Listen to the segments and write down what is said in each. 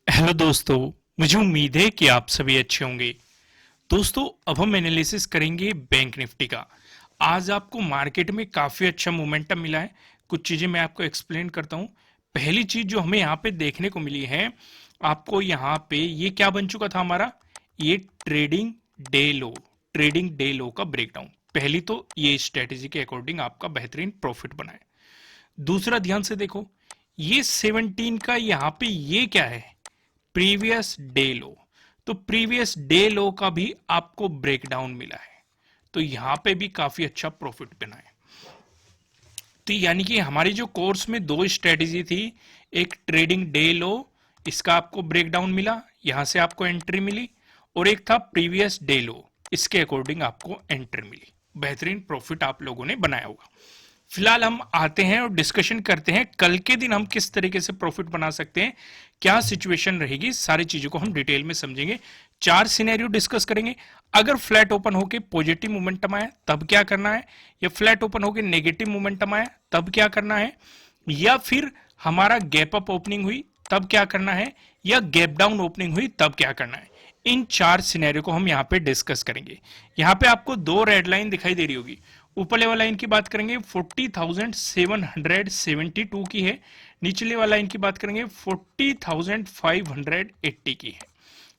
Hello दोस्तों। मुझे उम्मीद है कि आप सभी अच्छे होंगे। दोस्तों, अब हम एनालिसिस करेंगे बैंक निफ्टी का। आज आपको मार्केट में काफी अच्छा मोमेंटम मिला है। कुछ चीजें मैं आपको एक्सप्लेन करता हूं। पहली चीज जो हमें यहाँ पे देखने को मिली है, आपको यहाँ पे ये क्या बन चुका था हमारा, ये ट्रेडिंग डे लो का ब्रेकडाउन। पहली तो ये स्ट्रेटेजी के अकॉर्डिंग आपका बेहतरीन प्रॉफिट बना है। दूसरा, ध्यान से देखो, ये 17 का यहाँ पे ये क्या है, प्रीवियस डे लो। तो प्रीवियस डे लो का भी आपको ब्रेकडाउन मिला है, तो यहां पे भी काफी अच्छा प्रॉफिट बना है। तो यानी कि हमारी जो कोर्स में दो स्ट्रेटेजी थी, एक ट्रेडिंग डे लो, इसका आपको ब्रेकडाउन मिला, यहां से आपको एंट्री मिली, और एक था प्रीवियस डे लो, इसके अकॉर्डिंग आपको एंट्री मिली। बेहतरीन प्रॉफिट आप लोगों ने बनाया होगा। फिलहाल हम आते हैं और डिस्कशन करते हैं कल के दिन हम किस तरीके से प्रॉफिट बना सकते हैं, क्या सिचुएशन रहेगी, सारी चीजों को हम डिटेल में समझेंगे। चार सिनेरियो डिस्कस करेंगे। अगर फ्लैट ओपन होके पॉजिटिव मोमेंटम आया तब क्या करना है, या फ्लैट ओपन होके नेगेटिव मोमेंटम आया तब क्या करना है, या फिर हमारा गैप अप ओपनिंग हुई तब क्या करना है, या गैप डाउन ओपनिंग हुई तब क्या करना है। इन चार सिनेरियो को हम यहाँ पे डिस्कस करेंगे। यहाँ पे आपको दो रेड लाइन दिखाई दे रही होगी। ऊपरले वाला लाइन की बात करेंगे 40,772 की है, निचले वाला लाइन की बात करेंगे 40,580 की है,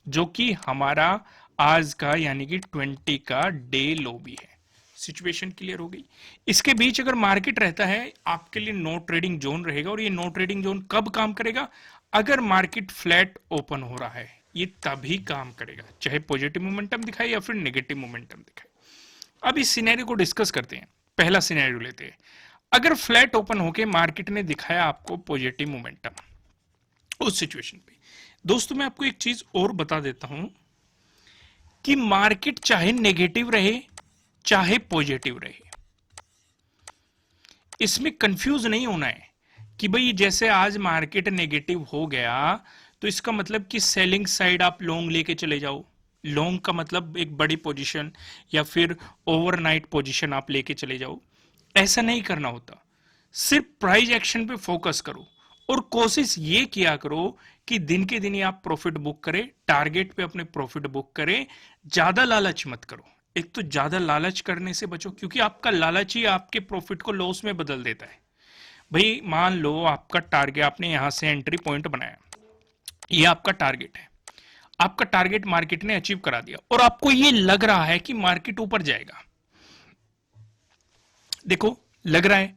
जो कि हमारा आज का यानी कि 20 का डे लो भी है। सिचुएशन क्लियर हो गई। इसके बीच अगर मार्केट रहता है, आपके लिए नो ट्रेडिंग जोन रहेगा, और ये नो ट्रेडिंग जोन कब काम करेगा, अगर मार्केट फ्लैट ओपन हो रहा है, ये तभी काम करेगा, चाहे पॉजिटिव मोमेंटम दिखाए या फिर नेगेटिव मोमेंटम दिखाए। अब इस सिनेरियो को डिस्कस करते हैं। पहला सिनेरियो लेते हैं। अगर फ्लैट ओपन होके मार्केट ने दिखाया आपको पॉजिटिव मोमेंटम, उस सिचुएशन पे दोस्तों मैं आपको एक चीज और बता देता हूं कि मार्केट चाहे नेगेटिव रहे चाहे पॉजिटिव रहे, इसमें कंफ्यूज नहीं होना है कि भाई जैसे आज मार्केट नेगेटिव हो गया तो इसका मतलब कि सेलिंग साइड आप लॉन्ग लेके चले जाओ। लॉन्ग का मतलब एक बड़ी पोजीशन या फिर ओवरनाइट पोजीशन आप लेके चले जाओ। ऐसा नहीं करना होता। सिर्फ प्राइस एक्शन पे फोकस करो और कोशिश ये किया करो कि दिन के दिन ही आप प्रॉफिट बुक करें, टारगेट पे अपने प्रॉफिट बुक करें। ज्यादा लालच मत करो। एक तो ज्यादा लालच करने से बचो, क्योंकि आपका लालच ही आपके प्रॉफिट को लॉस में बदल देता है। भाई मान लो आपका टारगेट, आपने यहां से एंट्री पॉइंट बनाया, ये आपका टारगेट है, आपका टारगेट मार्केट ने अचीव करा दिया और आपको ये लग रहा है कि मार्केट ऊपर जाएगा। देखो, लग रहा है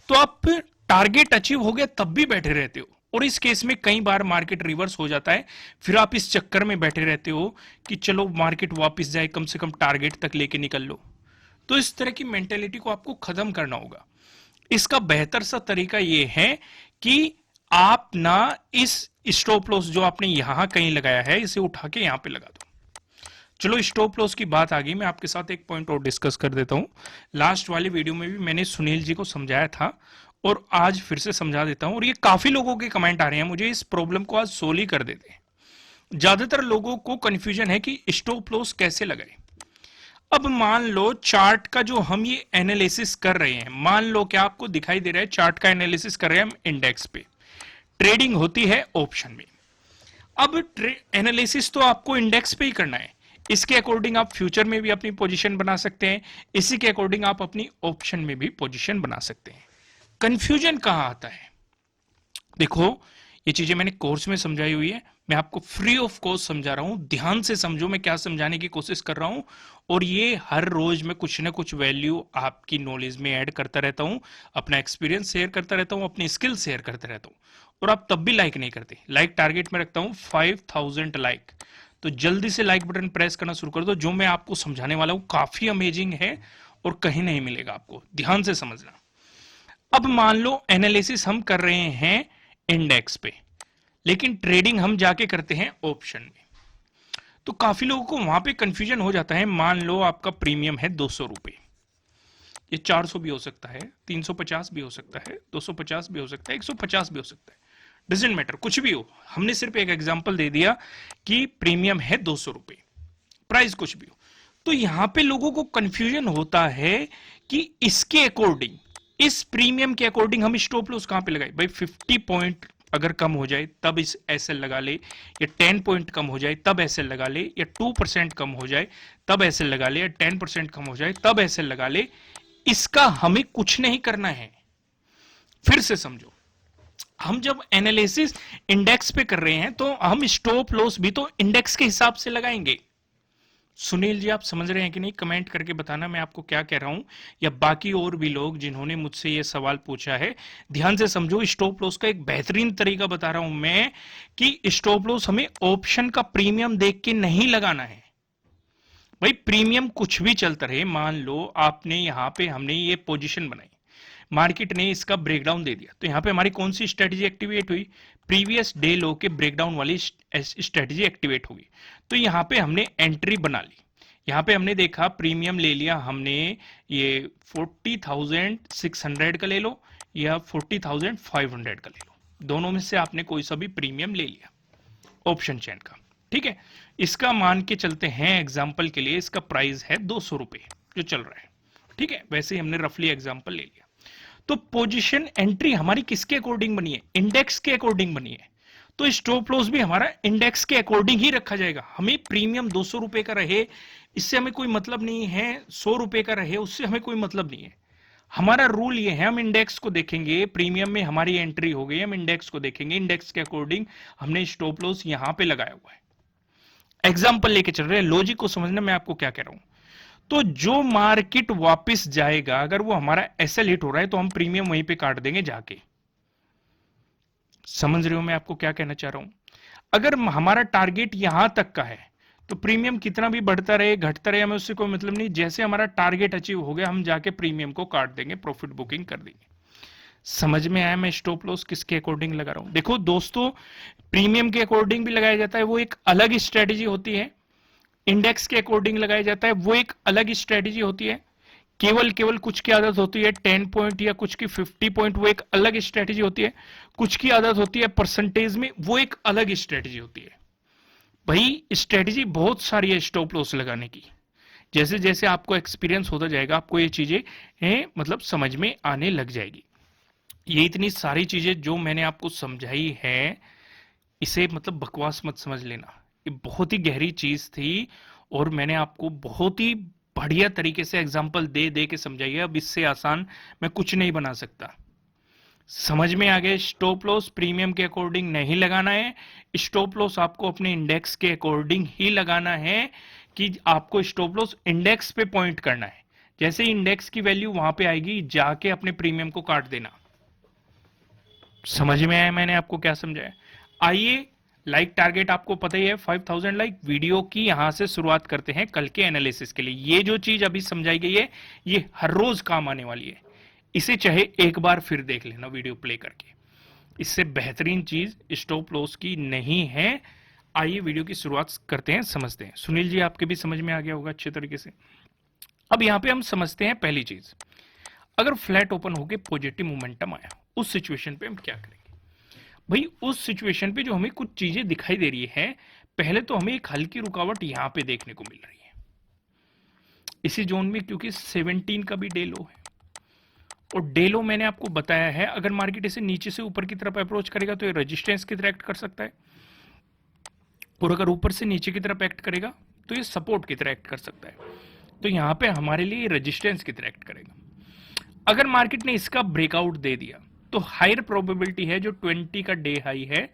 तो आप टारगेट अचीव हो गया तब भी बैठे रहते हो, और इस केस में कई बार मार्केट रिवर्स हो जाता है। फिर आप इस चक्कर में बैठे रहते हो कि चलो मार्केट वापस जाए, कम से कम टारगेट तक लेके निकल लो। तो इस तरह की मेंटेलिटी को आपको खत्म करना होगा। इसका बेहतर सा तरीका यह है कि आप ना इस स्टॉप लॉस जो आपने यहां कहीं लगाया है, इसे उठा के यहां पे लगा दो। चलो, स्टॉप लॉस की बात आ गई, मैं आपके साथ एक पॉइंट और डिस्कस कर देता हूं। लास्ट वाली वीडियो में भी मैंने सुनील जी को समझाया था और आज फिर से समझा देता हूं, और ये काफी लोगों के कमेंट आ रहे हैं मुझे, इस प्रॉब्लम को आज सोल्व ही कर देते हैं। ज्यादातर लोगों को कंफ्यूजन है कि स्टॉप लॉस कैसे लगाए। अब मान लो चार्ट का जो हम ये एनालिसिस कर रहे हैं, मान लो क्या आपको दिखाई दे रहा है, चार्ट का एनालिसिस कर रहे हैं हम इंडेक्स पे, ट्रेडिंग होती है ऑप्शन में। अब एनालिसिस तो आपको इंडेक्स पे ही करना है, इसके अकॉर्डिंग आप फ्यूचर में भी अपनी पोजीशन बना सकते हैं, इसी के अकॉर्डिंग आप अपनी ऑप्शन में भी पोजीशन बना सकते हैं। कंफ्यूजन कहां आता है, देखो ये चीजें मैंने कोर्स में समझाई हुई है, मैं आपको फ्री ऑफ कॉस्ट समझा रहा हूं, ध्यान से समझो मैं क्या समझाने की कोशिश कर रहा हूं। और ये हर रोज मैं कुछ ना कुछ वैल्यू आपकी नॉलेज में ऐड करता रहता हूं, अपना एक्सपीरियंस शेयर करता रहता हूं, अपनी स्किल शेयर करता रहता हूं। और आप तब भी लाइक नहीं करते। लाइक टारगेट में रखता हूं 5000 लाइक, तो जल्दी से लाइक बटन प्रेस करना शुरू कर दो। जो मैं आपको समझाने वाला हूं काफी अमेजिंग है और कहीं नहीं मिलेगा आपको, ध्यान से समझना। अब मान लो एनालिसिस हम कर रहे हैं इंडेक्स पे, लेकिन ट्रेडिंग हम जाके करते हैं ऑप्शन में, तो काफी लोगों को वहां पे कंफ्यूजन हो जाता है। मान लो आपका प्रीमियम है 200 रुपए, ये 400 भी हो सकता है, 350 भी हो सकता है, 250 भी हो सकता है, 150 भी हो सकता है, डजेंट मैटर, कुछ भी हो। हमने सिर्फ एक एग्जांपल दे दिया कि प्रीमियम है 200 रुपए, प्राइस कुछ भी हो। तो यहां पे लोगों को कंफ्यूजन होता है कि इसके अकॉर्डिंग, इस प्रीमियम के अकॉर्डिंग हम स्टॉप लॉस कहां पे लगाए। भाई 50 पॉइंट अगर कम हो जाए तब इस एसएल लगा ले, या 10 पॉइंट कम हो जाए तब एसएल लगा ले, या 2% कम हो जाए तब एसएल लगा ले, या 10% कम हो जाए तब एसएल लगा ले। इसका हमें कुछ नहीं करना है। फिर से समझो, हम जब एनालिसिस इंडेक्स पे कर रहे हैं तो हम स्टॉप लॉस भी तो इंडेक्स के हिसाब से लगाएंगे। सुनील जी, आप समझ रहे हैं कि नहीं? कमेंट करके बताना मैं आपको क्या कह रहा हूं, या बाकी और भी लोग जिन्होंने मुझसे ये सवाल पूछा है। ध्यान से समझो, स्टॉप लॉस का एक बेहतरीन तरीका बता रहा हूं मैं कि स्टॉप लॉस हमें ऑप्शन का प्रीमियम देख के नहीं लगाना है। भाई प्रीमियम कुछ भी चलता रहे, मान लो आपने यहां पे हमने ये पोजीशन बनाई, मार्केट ने इसका ब्रेकडाउन दे दिया, तो यहां पे हमारी कौन सी स्ट्रेटेजी एक्टिवेट हुई? प्रीवियस डे लो के ब्रेकडाउन वाली स्ट्रेटेजी एक्टिवेट हुई। तो यहां पे हमने एंट्री बना ली, यहां पे हमने देखा प्रीमियम ले लिया हमने, ये 40,600 का ले लो या 40,500 का ले लो, दोनों में से आपने कोई सा भी प्रीमियम ले लिया ऑप्शन चेन का। ठीक है, इसका मान के चलते हैं एग्जाम्पल के लिए, इसका प्राइस है 200 रुपए जो चल रहा है। ठीक है, वैसे ही हमने रफली एग्जाम्पल ले लिया। तो पोजीशन एंट्री हमारी किसके अकॉर्डिंग बनी है? इंडेक्स के अकॉर्डिंग बनी है। तो स्टॉप लॉस भी हमारा इंडेक्स के अकॉर्डिंग ही रखा जाएगा। हमें प्रीमियम 200 रुपए का रहे, इससे हमें कोई मतलब नहीं है, 100 रुपए का रहे, उससे हमें कोई मतलब नहीं है। हमारा रूल ये है, हम इंडेक्स को देखेंगे, प्रीमियम में हमारी एंट्री हो गई, हम इंडेक्स को देखेंगे, इंडेक्स के अकॉर्डिंग हमने स्टॉप लॉस यहां पे लगाया हुआ है। एग्जाम्पल लेके चल रहे हैं, लॉजिक को समझना मैं आपको क्या कह रहा हूं। तो जो मार्केट वापस जाएगा, अगर वो हमारा एसएल हिट हो रहा है तो हम प्रीमियम वहीं पे काट देंगे जाके। समझ रहे हो मैं आपको क्या कहना चाह रहा हूं? अगर हमारा टारगेट यहां तक का है तो प्रीमियम कितना भी बढ़ता रहे घटता रहे हमें उससे कोई मतलब नहीं। जैसे हमारा टारगेट अचीव हो गया हम जाके प्रीमियम को काट देंगे, प्रॉफिट बुकिंग कर देंगे। समझ में आया मैं स्टॉप लॉस किसके अकॉर्डिंग लगा रहा हूं? देखो दोस्तों, प्रीमियम के अकॉर्डिंग भी लगाया जाता है, वो एक अलग स्ट्रेटेजी होती है। इंडेक्स के अकॉर्डिंग लगाया जाता है, वो एक अलग स्ट्रेटेजी होती है। केवल कुछ की आदत होती है 10 पॉइंट या कुछ की 50 पॉइंट, वो एक अलग स्ट्रेटेजी होती है। कुछ की आदत होती है परसेंटेज में, वो एक अलग स्ट्रेटेजी होती है। भाई स्ट्रेटेजी बहुत सारी है स्टॉप लॉस लगाने की। जैसे जैसे आपको एक्सपीरियंस होता जाएगा आपको ये चीजें मतलब समझ में आने लग जाएगी। ये इतनी सारी चीजें जो मैंने आपको समझाई है, इसे मतलब बकवास मत समझ लेना, ये बहुत ही गहरी चीज थी और मैंने आपको बहुत ही बढ़िया तरीके से एग्जाम्पल दे दे के समझाई है। अब इससे आसान मैं कुछ नहीं बना सकता। समझ में आ गया? स्टॉप लॉस प्रीमियम के अकॉर्डिंग नहीं लगाना है, स्टॉप लॉस आपको अपने इंडेक्स के अकॉर्डिंग ही लगाना है कि आपको स्टॉप लॉस इंडेक्स पे पॉइंट करना है। जैसे इंडेक्स की वैल्यू वहां पे आएगी जाके अपने प्रीमियम को काट देना। समझ में आया मैंने आपको क्या समझाया? आइए, लाइक टारगेट आपको पता ही है 5000 लाइक वीडियो की, यहां से शुरुआत करते हैं कल के एनालिसिस के लिए। ये जो चीज अभी समझाई गई है ये हर रोज काम आने वाली है, इसे चाहे एक बार फिर देख लेना वीडियो प्ले करके। इससे बेहतरीन चीज स्टॉप लॉस की नहीं है। आइए वीडियो की शुरुआत करते हैं, समझते हैं। सुनील जी आपके भी समझ में आ गया होगा अच्छे तरीके से। अब यहां पे हम समझते हैं पहली चीज, अगर फ्लैट ओपन होके पॉजिटिव मोमेंटम आया उस सिचुएशन पे हम क्या करेंगे? भाई उस सिचुएशन पे जो हमें कुछ चीजें दिखाई दे रही है, पहले तो हमें एक हल्की रुकावट यहां पे देखने को मिल रही है इसी जोन में, क्योंकि 17 का भी डे लो है। और डे लो मैंने आपको बताया है, अगर मार्केट इसे नीचे से ऊपर की तरफ अप्रोच करेगा तो ये रेजिस्टेंस की तरह एक्ट कर सकता है, और अगर ऊपर से नीचे की तरफ एक्ट करेगा तो ये सपोर्ट की तरह एक्ट कर सकता है। तो यहां पे हमारे लिए रेजिस्टेंस की तरह एक्ट करेगा। अगर मार्केट ने इसका ब्रेकआउट दे दिया तो हायर प्रोबेबिलिटी है जो 20 का डे हाई है,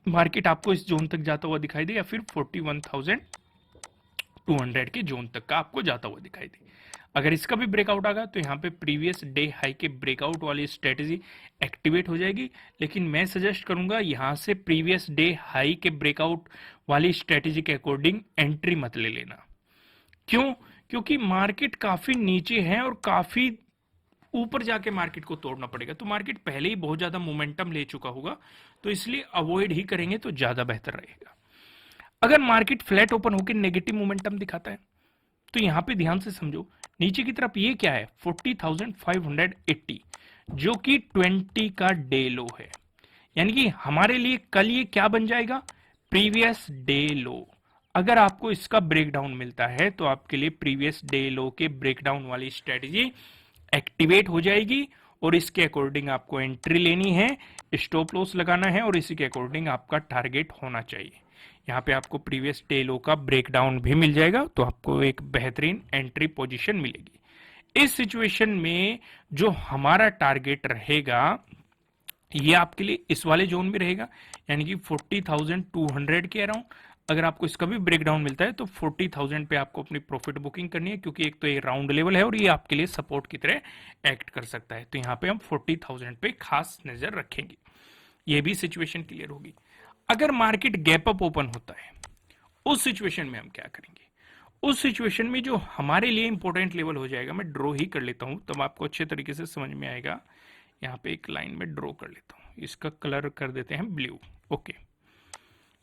मार्केट आपको इस जोन तक जाता हुआ दिखाई दे, या फिर 41,200 के जोन तक का आपको जाता हुआ दिखाई दे। अगर इसका भी ब्रेकआउट आ गया तो यहाँ पे प्रीवियस डे हाई के ब्रेकआउट वाली स्ट्रेटेजी एक्टिवेट हो जाएगी। लेकिन मैं सजेस्ट करूंगा यहां से प्रीवियस डे हाई के ब्रेकआउट वाली स्ट्रेटेजी के अकॉर्डिंग एंट्री मत ले लेना। क्यों? क्योंकि मार्केट काफी नीचे है और काफी ऊपर जाके मार्केट को तोड़ना पड़ेगा, तो मार्केट पहले ही बहुत ज्यादा मोमेंटम ले चुका होगा, तो इसलिए अवॉइड ही करेंगे तो ज्यादा बेहतर रहेगा। अगर मार्केट फ्लैट ओपन होकर नेगेटिव मोमेंटम दिखाता है तो यहां पे ध्यान से समझो, नीचे की तरफ ये क्या है 40,580, जो कि 20 का डे लो है। यानी कि हमारे लिए कल ये क्या बन जाएगा? प्रीवियस डे लो। अगर आपको इसका ब्रेकडाउन मिलता है तो आपके लिए प्रीवियस डे लो के ब्रेकडाउन वाली स्ट्रेटेजी एक्टिवेट हो जाएगी और इसके अकॉर्डिंग आपको एंट्री लेनी है, स्टॉप लॉस लगाना है और इसी के अकॉर्डिंग आपका टारगेट होना चाहिए। यहाँ पे आपको प्रीवियस डे लो का ब्रेकडाउन भी मिल जाएगा, तो आपको एक बेहतरीन एंट्री पोजीशन मिलेगी। इस सिचुएशन में जो हमारा टारगेट रहेगा ये आपके लिए इस वाले जोन में रहेगा, यानी कि 40,200 के अराउंड। अगर आपको इसका भी ब्रेकडाउन मिलता है तो 40,000 पे आपको अपनी प्रॉफिट बुकिंग करनी है, क्योंकि एक तो ये राउंड लेवल है और ये आपके लिए सपोर्ट की तरह एक्ट कर सकता है। तो यहाँ पे हम 40,000 पे खास नजर रखेंगे। ये भी सिचुएशन क्लियर होगी। अगर मार्केट गैप अप ओपन होता है उस सिचुएशन में हम क्या करेंगे? उस सिचुएशन में जो हमारे लिए इंपॉर्टेंट लेवल हो जाएगा, मैं ड्रॉ ही कर लेता हूं तब आपको अच्छे तरीके से समझ में आएगा। यहाँ पे एक लाइन में ड्रॉ कर लेता हूं, इसका कलर कर देते हैं ब्लू। ओके,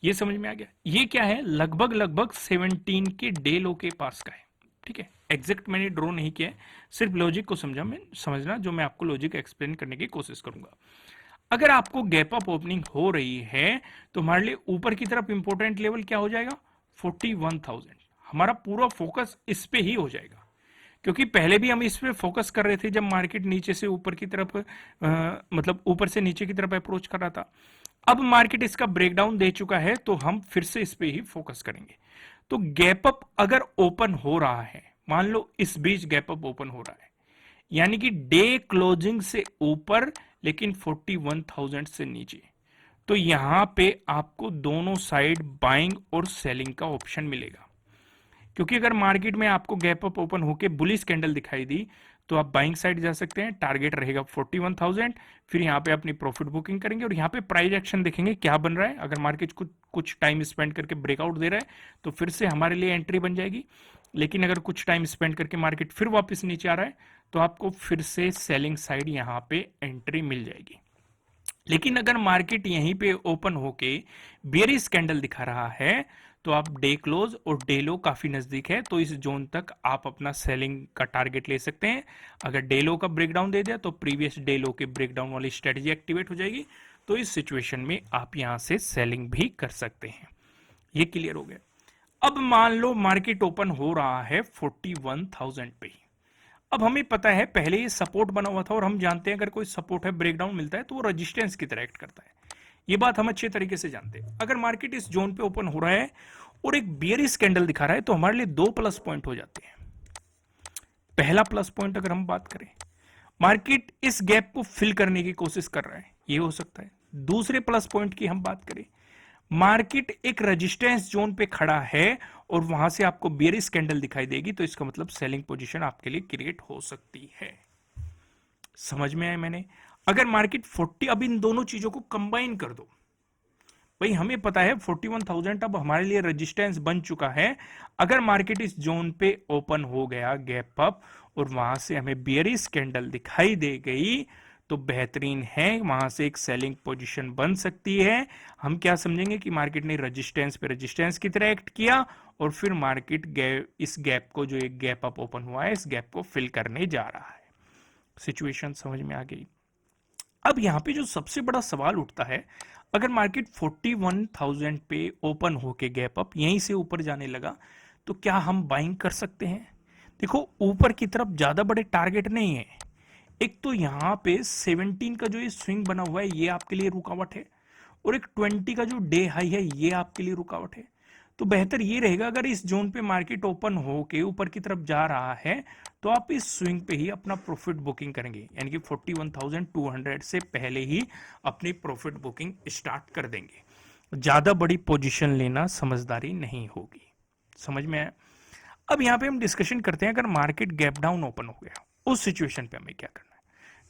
ये समझ में आ गया। ये क्या है, लगभग लगभग 17 के डे लो के पास का है। ठीक है, एग्जैक्ट मैंने ड्रॉ नहीं किया है, सिर्फ लॉजिक को समझना जो मैं आपको लॉजिक एक्सप्लेन करने की कोशिश करूंगा। अगर आपको गैप अप ओपनिंग हो रही है तो हमारे लिए ऊपर की तरफ इंपॉर्टेंट लेवल क्या हो जाएगा, 41,000। हमारा पूरा फोकस इस पे ही हो जाएगा, क्योंकि पहले भी हम इस पे फोकस कर रहे थे जब मार्केट नीचे से ऊपर की तरफ मतलब ऊपर से नीचे की तरफ अप्रोच कर रहा था। अब मार्केट इसका ब्रेकडाउन दे चुका है तो हम फिर से इस पे ही फोकस करेंगे। तो गैप अप अगर ओपन हो रहा है, मान लो इस बीच गैप अप ओपन हो रहा है, यानी कि डे क्लोजिंग से ऊपर लेकिन 41,000 से नीचे, तो यहां पे आपको दोनों साइड बाइंग और सेलिंग का ऑप्शन मिलेगा। क्योंकि अगर मार्केट में आपको गैप अप ओपन होके बुलिश कैंडल दिखाई दी तो आप बाइंग साइड जा सकते हैं, टारगेट रहेगा 41,000। फिर यहाँ पे अपनी प्रॉफिट बुकिंग करेंगे और यहाँ पे प्राइस एक्शन देखेंगे क्या बन रहा है। अगर मार्केट कुछ टाइम स्पेंड करके ब्रेकआउट दे रहा है तो फिर से हमारे लिए एंट्री बन जाएगी, लेकिन अगर कुछ टाइम स्पेंड करके मार्केट फिर वापस नीचे आ रहा है तो आपको फिर से सेलिंग साइड यहाँ पे एंट्री मिल जाएगी। लेकिन अगर मार्केट यहीं पे ओपन होके बेयरिश कैंडल दिखा रहा है तो आप डे क्लोज और डे लो काफी नजदीक है, तो इस जोन तक आप अपना सेलिंग का टारगेट ले सकते हैं। अगर डे लो का ब्रेकडाउन दे दिया तो प्रीवियस डे लो के ब्रेकडाउन वाली स्ट्रेटजी एक्टिवेट हो जाएगी, तो इस सिचुएशन में आप यहां से सेलिंग भी कर सकते हैं। ये क्लियर हो गया। अब मान लो मार्केट ओपन हो रहा है 41,000 पे। अब हमें पता है पहले ये सपोर्ट बना हुआ था और हम जानते हैं अगर कोई सपोर्ट है ब्रेकडाउन मिलता है तो वो रेजिस्टेंस की तरह एक्ट करता है। ये बात हम अच्छे तरीके से जानते हैं। अगर मार्केट इस जोन पे ओपन हो रहा है और एक बियरिश कैंडल दिखा रहा है तो हमारे लिए दो प्लस पॉइंट हो जाते हैं। पहला प्लस पॉइंट अगर हम बात करें, मार्केट इस गैप को फिल करने की कोशिश कर रहा है, ये हो सकता है। दूसरे प्लस पॉइंट की हम बात करें, मार्केट एक रेजिस्टेंस जोन पे खड़ा है और वहां से आपको बियरिश कैंडल दिखाई देगी, तो इसका मतलब सेलिंग पोजीशन आपके लिए क्रिएट हो सकती है। समझ में आया मैंने? अगर मार्केट 40, अब इन दोनों चीजों को कंबाइन कर दो भाई, हमें पता है 41,000 अब हमारे लिए रेजिस्टेंस बन चुका है। अगर मार्केट इस जोन पे ओपन हो गया गैप अप और वहां से हमें बियरिश कैंडल दिखाई दे गई तो बेहतरीन है, वहां से एक सेलिंग पोजीशन बन सकती है। हम क्या समझेंगे कि मार्केट ने रेजिस्टेंस पे रेजिस्टेंस की तरह एक्ट किया और फिर मार्केट इस गैप को, जो एक गैप अप ओपन हुआ है, इस गैप को फिल करने जा रहा है। सिचुएशन समझ में आ गई। अब यहां पे जो सबसे बड़ा सवाल उठता है, अगर मार्केट 41,000 पे ओपन होके गैप अप यहीं से ऊपर जाने लगा तो क्या हम बाइंग कर सकते हैं? देखो, ऊपर की तरफ ज्यादा बड़े टारगेट नहीं है। एक तो यहां पे 17 का जो ये स्विंग बना हुआ है ये आपके लिए रुकावट है, और एक 20 का जो डे हाई है ये आपके लिए रुकावट है। तो बेहतर ये रहेगा अगर इस जोन पे मार्केट ओपन हो के ऊपर की तरफ जा रहा है तो आप इस स्विंग पे ही अपना प्रॉफिट बुकिंग करेंगे, यानी कि 41,200 से पहले ही अपनी प्रॉफिट बुकिंग स्टार्ट कर देंगे। ज्यादा बड़ी पोजीशन लेना समझदारी नहीं होगी। समझ में आया? अब यहां पे हम डिस्कशन करते हैं, अगर मार्केट गैप डाउन ओपन हो गया उस सिचुएशन पे हमें क्या करना है।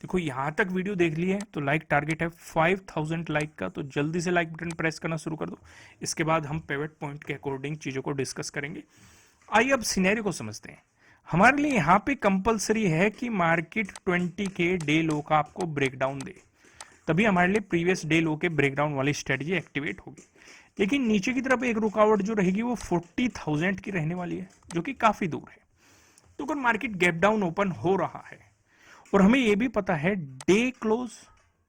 देखो, यहां तक वीडियो देख ली है तो लाइक टारगेट है 5,000 लाइक का, तो जल्दी से लाइक बटन प्रेस करना शुरू कर दो। इसके बाद हम पिवट पॉइंट के अकॉर्डिंग चीजों को डिस्कस करेंगे। आइए अब सिनेरियो को समझते हैं। हमारे लिए यहाँ पे कंपलसरी है कि मार्केट 20 के डे लो का आपको ब्रेकडाउन दे, तभी हमारे लिए प्रीवियस डे लो के ब्रेकडाउन वाली स्ट्रेटजी एक्टिवेट होगी। लेकिन नीचे की तरफ एक रुकावट जो रहेगी वो 40,000 की रहने वाली है, जो कि काफी दूर है। तो अगर मार्केट गैप डाउन ओपन हो रहा है और हमें यह भी पता है डे क्लोज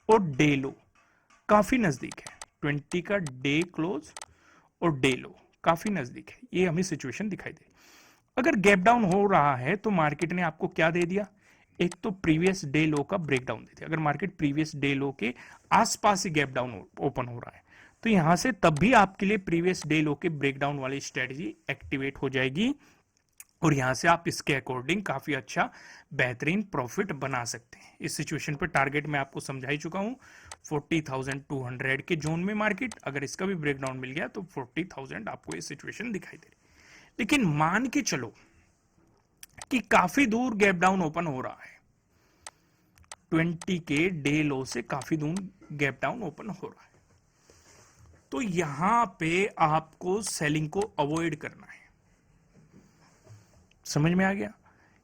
और डे लो काफी नजदीक है, 20 का डे क्लोज और डे लो काफी नजदीक है, ये हमें सिचुएशन दिखाई दे। अगर गैप डाउन हो रहा है तो मार्केट ने आपको क्या दे दिया, एक तो प्रीवियस डे लो का ब्रेकडाउन देती है। अगर मार्केट प्रीवियस डे लो के आसपास ही गैप डाउन ओपन हो रहा है तो यहां से तब भी आपके लिए प्रीवियस डे लो के ब्रेकडाउन वाली स्ट्रेटजी एक्टिवेट हो जाएगी और यहां से आप इसके अकॉर्डिंग काफी अच्छा बेहतरीन प्रॉफिट बना सकते हैं। इस सिचुएशन पे टारगेट मैं आपको समझा ही चुका हूं 40,200 के जोन में मार्केट, अगर इसका भी ब्रेकडाउन मिल गया तो 40,000 आपको ये सिचुएशन दिखाई दे रही। लेकिन मान के चलो कि काफी दूर गैप डाउन ओपन हो रहा है, 20 के डे लो से काफी दूर गैप डाउन ओपन हो रहा है, तो यहां पे आपको सेलिंग को अवॉइड करना है। समझ में आ गया?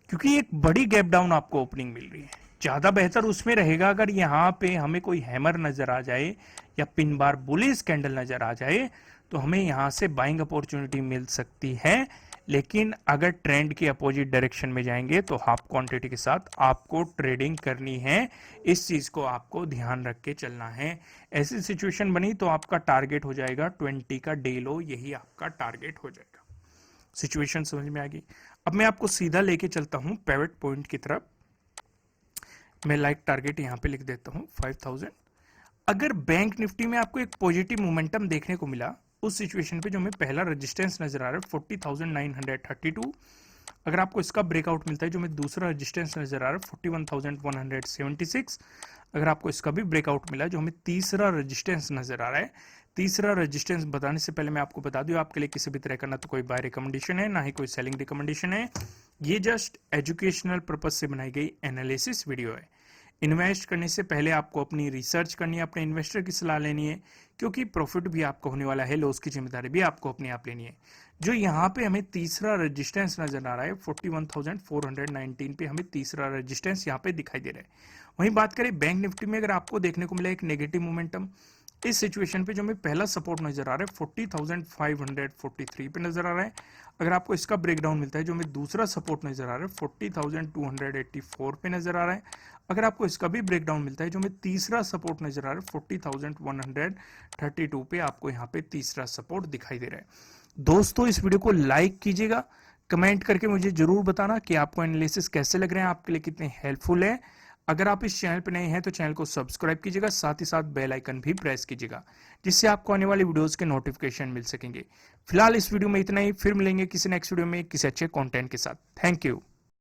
क्योंकि एक बड़ी गैप डाउन आपको ओपनिंग मिल रही है। ज्यादा बेहतर उसमें रहेगा अगर यहां पे हमें कोई हैमर नजर आ जाए या पिन बार बुलिश कैंडल नजर आ जाए तो हमें यहां से बाइंग अपॉर्चुनिटी मिल सकती है। लेकिन अगर ट्रेंड के अपोजिट डायरेक्शन में जाएंगे तो हाफ क्वांटिटी के साथ आपको ट्रेडिंग करनी है। इस चीज को आपको ध्यान रख के चलना है। ऐसी सिचुएशन बनी तो आपका टारगेट हो जाएगा 20 का डे लो, यही आपका टारगेट हो जाएगा। सिचुएशन समझ में आ गई? अब मैं आपको सीधा लेके चलता हूं पिवट पॉइंट की तरफ। मैं लाइक टारगेट यहां पे लिख देता हूं 5000। अगर बैंक निफ्टी में आपको एक पॉजिटिव मोमेंटम देखने को मिला उस सिचुएशन पे जो हमें पहला रेजिस्टेंस नजर आ रहा है 40,932, अगर आपको इसका ब्रेकआउट मिलता है जो हमें दूसरा रेजिस्टेंस नजर आ रहा है 41,176, अगर आपको इसका भी ब्रेकआउट मिला जो हमें तीसरा रेजिस्टेंस नजर आ रहा है। तीसरा रेजिस्टेंस बताने से पहले मैं आपको बता दूं आपके लिए किसी भी तरह का ना तो कोई बाय रिकमेंडेशन है ना ही कोई सेलिंग रिकमेंडेशन है। ये जस्ट एजुकेशनल पर्पज से बनाई गई एनालिसिस वीडियो है। इन्वेस्ट करने से पहले आपको अपनी रिसर्च करनी है, अपने इन्वेस्टर की सलाह लेनी है, क्योंकि प्रॉफिट भी आपको होने वाला है, लॉस की जिम्मेदारी भी आपको अपने आप लेनी है। जो यहाँ पे हमें तीसरा रेजिस्टेंस नजर आ रहा है 41,419 पे हमें तीसरा रेजिस्टेंस यहाँ पे दिखाई दे रहा है। वहीं बात करें बैंक निफ्टी में, अगर आपको देखने को मिला एक नेगेटिव मोमेंटम इस सिचुएशन पे जो हमें पहला सपोर्ट नजर आ रहा है 40,543 पे नजर आ रहा है। अगर आपको इसका ब्रेकडाउन मिलता है जो हमें दूसरा सपोर्ट नजर आ रहा है 40,284 पे नजर आ रहा है। अगर आपको इसका भी ब्रेकडाउन मिलता है जो हमें तीसरा सपोर्ट नजर आ रहा है 40,132 पे आपको यहाँ पे तीसरा सपोर्ट दिखाई दे रहा है। दोस्तों इस वीडियो को लाइक कीजिएगा, कमेंट करके मुझे जरूर बताना कि आपको एनालिसिस कैसे लग रहे हैं, आपके लिए कितने हेल्पफुल है। अगर आप इस चैनल पर नए हैं तो चैनल को सब्सक्राइब कीजिएगा, साथ ही साथ बेल आइकन भी प्रेस कीजिएगा जिससे आपको आने वाली वीडियोस के नोटिफिकेशन मिल सकेंगे। फिलहाल इस वीडियो में इतना ही, फिर मिलेंगे किसी नेक्स्ट वीडियो में किसी अच्छे कंटेंट के साथ। Thank you.